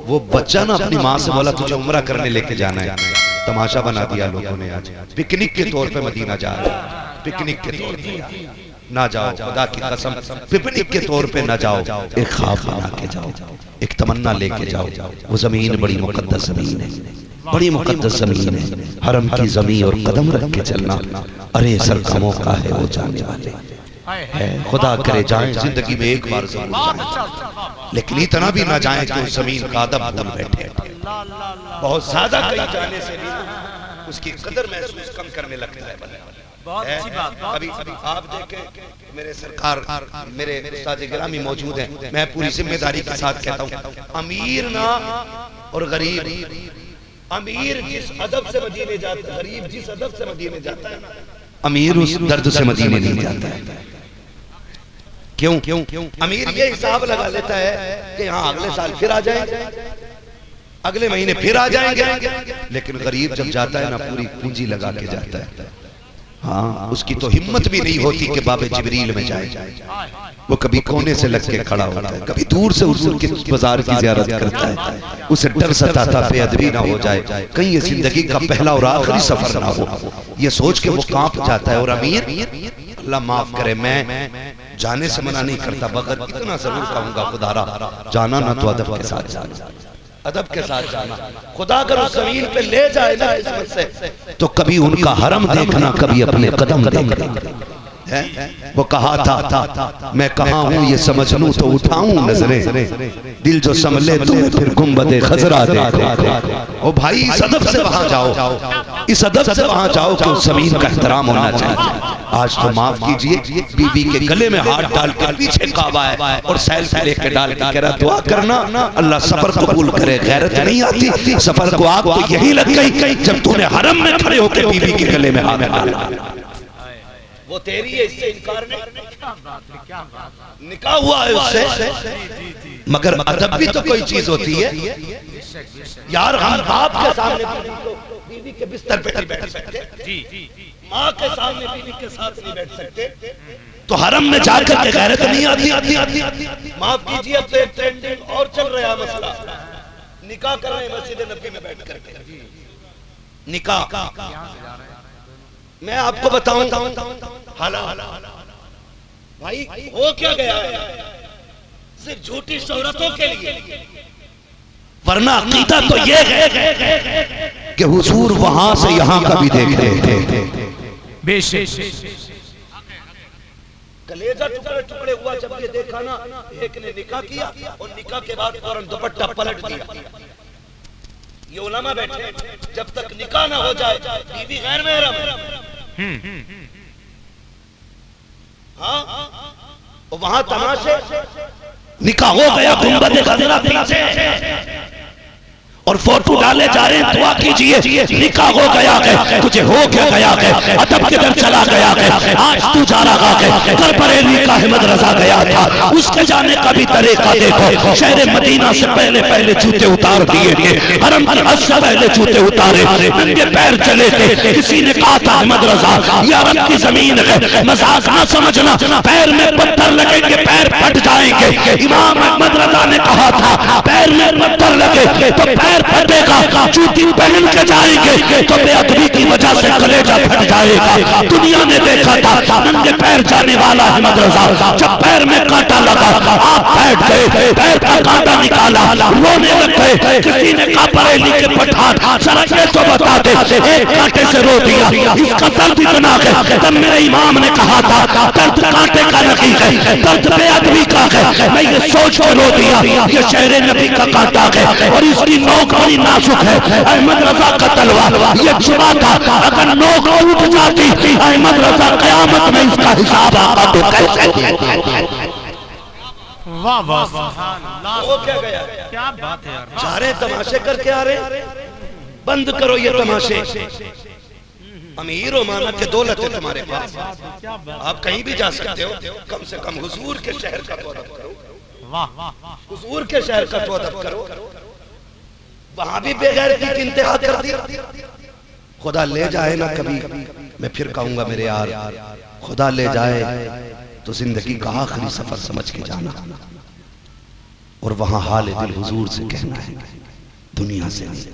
वो बच्चा ना अपनी माँ से बोला तुझे उम्रा करने लेके जाना है। तमाशा बना दिया लोगों ने, आज पिकनिक के तौर पे मदीना जा रहे हैं, पिकनिक के तौर पे ना जाओ, खुदा की कसम पिकनिक के तौर पे ना जाओ, एक ख्वाब बना के जाओ, एक तमन्ना लेके जाओ। वो जमीन बड़ी मुकद्दस जमीन है, बड़ी मुकद्दस जमीन है, हरम की जमीन और कदम रख के चलना। अरे सर का मौका है वो जाने वाले है, खुदा करे जाएं जिंदगी में एक बार जरूर जाएं, लेकिन इतना भी ना जाएं कि उस जमीन का अदब भूल बैठे। बहुत ज्यादा कहीं जाने से भी उसकी कदर महसूस कम करने लगता है। बहुत अच्छी बात। अभी आप देखें मेरे सरकार, मेरे उस्ताद गिरामी मौजूद हैं, मैं पूरी जिम्मेदारी के साथ कहता हूँ, अमीर ना और गरीब, अमीर जिस अदब से मदीने जाता है, गरीब जिस अदब से मदीने जाता है, अमीर उस दर्द से मदीने नहीं जाता है। क्यों? अमीर ये हिसाब लगा लेता है कि हाँ अगले साल फिर आ जाएंगे, अगले महीने फिर आ जाएंगे, लेकिन गरीब जब जाता है ना पूरी पूंजी लगा के जाता है। हाँ, उसकी तो हिम्मत भी नहीं होती कि बाबे जिब्रील में जाए। वो कभी कोने से लग के खड़ा होता है, कभी दूर से हुजूर के बाजार की जियारत करता है। उसे डर सताता बेअदबी ना हो जाए, कहीं ये जिंदगी का पहला और आखिरी सफर ना हो, ये सोच के वो कांप जाता है। और अमीर, अल्लाह माफ करे, मैं जाने से मना नहीं करता, मगर इतना जरूर कहूंगा खुदारा जाना ना तो अदब के साथ जाना, अदब के साथ जाना। खुदा अगर उस जमीन पे ले जाए ना इसमें से, तो कभी उनका हरम देखना, कभी अपने कदम देखना। वो कहा था मैं कहाँ हूँ ये समझ लूं तो उठाऊं नजरें, दिल जो संभले तो फिर गुंबदे खजरा देखो। ओ भाई इस अदब से वहां जाओ, इस अदब से वहां जाओ कि उस जमीन का एहतराम होना चाहिए। आज तो माफ कीजिए, बीवी के गले में हाथ डाल कर पीछे काबा है और सेल्फी लेके डाल के कह रहा दुआ करना अल्लाह सफर कबूल करे। गैरत नहीं आती, सफर को आग तो यही लग गई जब तूने हरम में खड़े होकर बीवी के गले में हाथ डाला। वो तेरी है, इससे इनकार नहीं, निकाह हुआ है उससे, मगर अदब भी तो कोई चीज होती है यार। हम बाप के सामने बीवी के बिस्तर पे नहीं बैठ सकते, माँ के सामने बीवी के साथ नहीं बैठ सकते, तो हरम में जाकर के गैरत नहीं आती। माफ कीजिए, अब तो एक ट्रेंडिंग और चल रहा है मसला, निकाह कर रहे हैं मस्जिद नबी में बैठ करके निकाह। मैं आपको बताऊं भाई हो क्या गया है, सिर्फ झूठी शोहरतों के लिए, वरना अकीदा तो ये है कि हुजूर वहां से यहां का भी देख रहे थे। बेशक कलेजा टुकड़े टुकड़े हुआ जब ये देखा ना, एक ने निकाह किया और निकाह के बाद फौरन दुपट्टा पलट दिया। ये उलमा बैठे, जब तक निकाह ना हो जाए बीवी गैर महरम। हाँ, वहां तमाशे, निकाह हो गया, गुंबद खजरा पीछे और फोटो डाले जा रहे हैं, दुआ कीजिए निकाह हो गया है, तुझे हो क्या गया है, अदब किधर चला गया है। आज तू जा रहा है, कर बरेली का अहमद रजा गया था, उसके जाने का भी तरीका देखो। शहर मदीना से पहले पहले जूते उतार दिए थे, हरम की हद से पहले जूते उतारे, नंगे पैर चले थे। किसी ने कहा था अहमद रजा ये अरब की जमीन है, मजाक ना समझना, पैर में पत्थर लगेंगे पैर फट जाएंगे। इमाम अहमद रजा ने कहा था पैर में पत्थर लगे तो पैर फटेगा, जूती पहन के जाएंगे तो बेअदबी की वजह से कलेजा फट जाएगा। दुनिया ने देखा था नंगे पैर जाने वाला अहमद रजा, जब पैर में कांटा लगा आप बैठ गए, पैर का कांटा निकाला, रोने लग गए। किसी ने कहा बरेली के पठान जरा ये तो बता दे, एक कांटे से रो दिया, इसका दर्द इतना है। तब मेरे इमाम ने कहा था दर्द कांटे का नहीं है, दर्द बेअदबी का है। मैं ये सोच कर रो दिया ये शहर नबी का कांटा है और इसकी नोक बड़ी नाजुक है। अहमद रजा का तलवार ये जुबा था, अगर नोक उठ जाती अहमद रजा कयामत में इसका हिसाब आता तो कैसे। वाह वाह वो क्या गया, क्या बात है यार। जा रहे तमाशे करके आ रहे, बंद करो ये तमाशे। अमीर हो माना के दौलत है तुम्हारे पास, आप कहीं भी जा सकते हो, कम से कम हुजूर के शहर का तो अदब करो। हुजूर के शहर का तो अदब करो, वहां भी बेगैरती की इंतहा कर दिया। खुदा ले जाए ना कभी, मैं फिर कहूंगा मेरे यार, खुदा ले जाए तो जिंदगी का आखिरी सफर समझ के जाना। और वहां हाल दिल हुजूर से कहना है, दुनिया से नहीं,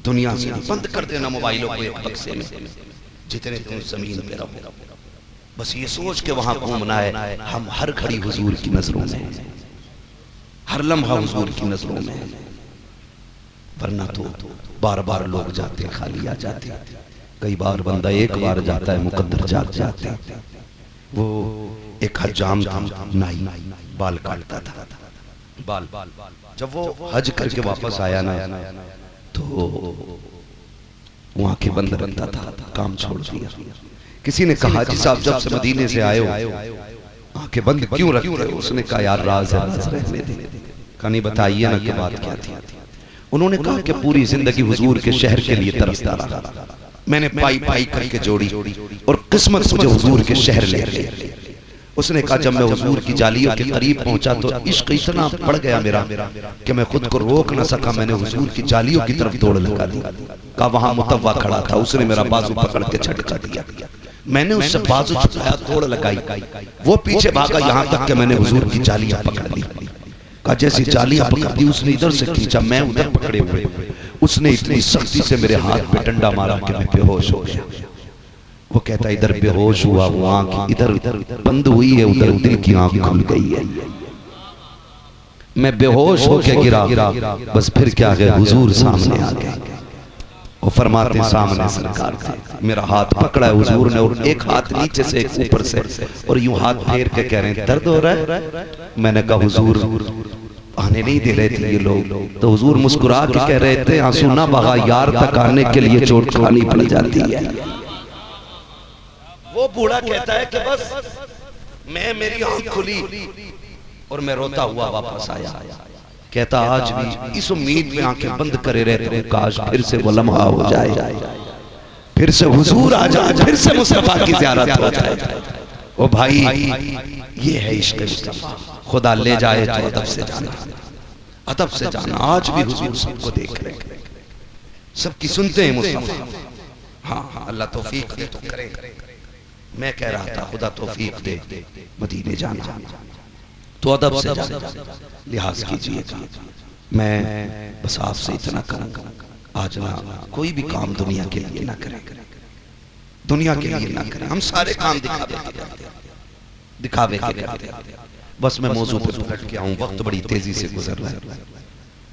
दुनिया से नहीं। बंद कर देना मोबाइलों को एक बक्से में, जितने तुम जमीन पे रहो, बस ये सोच के वहां घूमना है हम हर घड़ी हुजूर की नजरों में, हर लम्हा हुजूर की नजरों में। वरना तो बार बार लोग जाते खाली आ जाते। कई बार बंदा एक बार जाता है, मुकद्दर जाग जाते। वो एक हजाम था, नाई बाल काटता था, बाल जब वो हज करके वापस आया ना तो वो आंखें बंद रखता था, काम छोड़ दिया। किसी ने कहा जी साहब जब से मदीने से आए हो आंखें बंद क्यों रखते हो? उसने कहा यार राज है, राज रहने दे। कहा नहीं बताइए ना कि बात क्या थी। उन्होंने कहा कि पूरी जिंदगी हुजूर के शहर के लिए तरसता रहा, मैंने पाई पाई करके जोड़ी और किस्मत मुझे हुजूर के शहर ले गई। उसने कहा जब मैं हुजूर की जालियों के करीब पहुंचा तो इश्क इतना बढ़ गया मेरा कि मैं खुद को रोक न सका, मैंने हुजूर की जालियों की तरफ दौड़ लगा दी। कहा वहां मुतव्वा खड़ा था, उसने मेरा बाजू पकड़ के झटका दिया, मैंने उससे बाजू छुपाया, दौड़ लगाई, वो पीछे भागा यहाँ तक कि मैंने हुजूर की जालियां पकड़ ली। कहा जैसी जालियां पकड़ दी उसने इधर से खींचा, मैं उधर पकड़े हुए, उसने इतनी सख्ती से मेरे हाथ पे डंडा मारा कि मैं बेहोश हो गया। वो कहता इधर बेहोश हुआ, वो आंख इधर बंद हुई है, उधर दिल की आंख खुल गई है। मैं बेहोश होके गिरा, बस फिर क्या गया हुजूर सामने आ गए। वो फरमाते सामने सरकार थे, मेरा हाथ पकड़ा है हुजूर ने और एक हाथ नीचे से एक ऊपर से और यूं हाथ फेर के कह रहे हैं दर्द हो रहा है। मैंने कहा हुजूर आने नहीं दे रहे थे ये लोग, तो हुजूर मुस्कुरा के कह रहे थे आंसू ना बहा, यार तक आने के लिए चोट खानी पड़ जाती है। वो बूढ़ा कहता है कि बस मेरी आंख खुली और मैं रोता हुआ वापस आया। कहता आज भी इस उम्मीद में आंखें बंद करे रहते हैं, काश फिर से वो लम्हा हो जाए, फिर से हुजूर आ जाए, फिर से मुस्तफा की ज़ियारत हो जाए। ओ भाई ये है इश्क मुस्तफा, खुदा ले जाए तो अदब से जाना, अदब से जाना। आज भी हुजूर सबको देख रहे हैं, सबकी सुनते हैं मुस्तफा। हाँ अल्लाह तौफीक दे तो करे। मैं कह रहा था खुदा तौफीक दे मदीने जाना तो अदब से जाना, लिहाज कीजिएगा। मैं बस आपसे इतना कहूँगा, आज ना कोई भी काम दुनिया के लिए ना करें, दुनिया के लिए ना करें। हम सारे काम दिखावे के करते हैं। बस मैं मौजू पे पलट के आऊँ, वक्त बड़ी तेजी से गुजर रहा है।